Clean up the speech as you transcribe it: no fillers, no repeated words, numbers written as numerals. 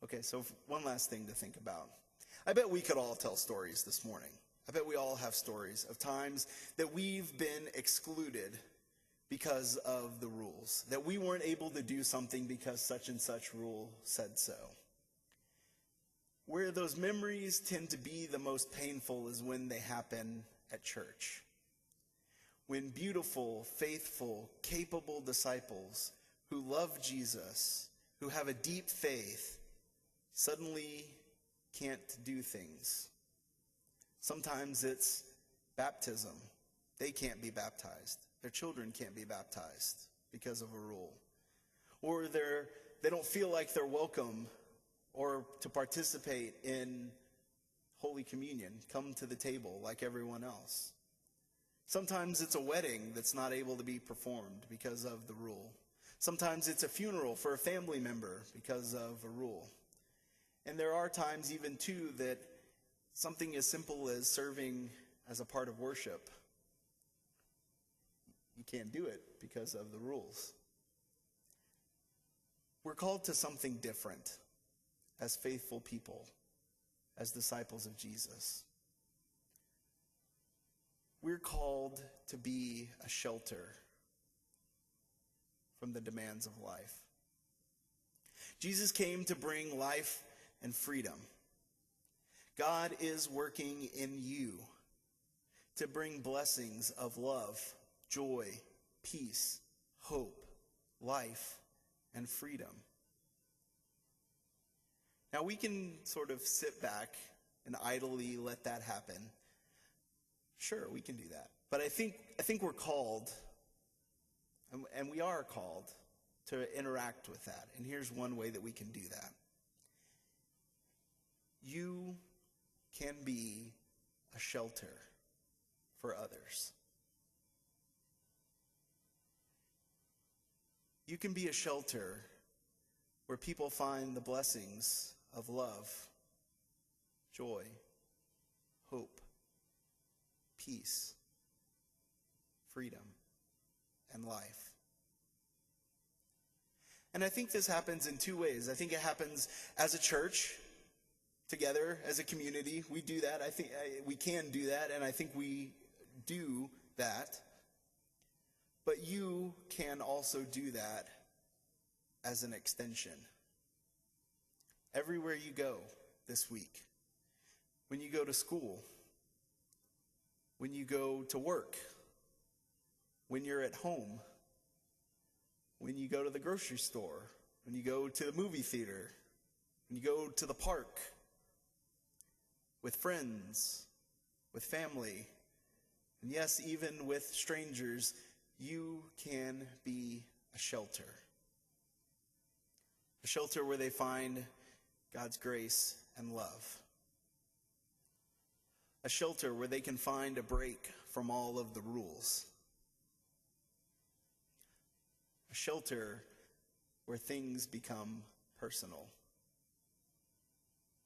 Okay, so one last thing to think about. I bet we could all tell stories this morning. I bet we all have stories of times that we've been excluded because of the rules, that we weren't able to do something because such and such rule said so. Where those memories tend to be the most painful is when they happen at church. When beautiful, faithful, capable disciples who love Jesus, who have a deep faith, suddenly can't do things. Sometimes it's baptism. They can't be baptized. Their children can't be baptized because of a rule. Or they don't feel like they're welcome or to participate in Holy Communion, come to the table like everyone else. Sometimes it's a wedding that's not able to be performed because of the rule. Sometimes it's a funeral for a family member because of a rule. And there are times even too that something as simple as serving as a part of worship, you can't do it because of the rules. We're called to something different as faithful people, as disciples of Jesus. We're called to be a shelter from the demands of life. Jesus came to bring life and freedom. God is working in you to bring blessings of love, joy, peace, hope, life, and freedom. Now we can sort of sit back and idly let that happen. Sure, we can do that. But I think we're called, and we are called, to interact with that. And here's one way that we can do that. You can be a shelter for others. You can be a shelter where people find the blessings of love, joy, hope, peace, freedom, and life. And I think this happens in two ways. I think it happens as a church, together, as a community. We do that. I think we can do that, and I think we do that. But you can also do that as an extension. Everywhere you go this week, when you go to school, when you go to work, when you're at home, when you go to the grocery store, when you go to the movie theater, when you go to the park, with friends, with family, and yes, even with strangers, you can be a shelter. A shelter where they find God's grace and love. A shelter where they can find a break from all of the rules. A shelter where things become personal.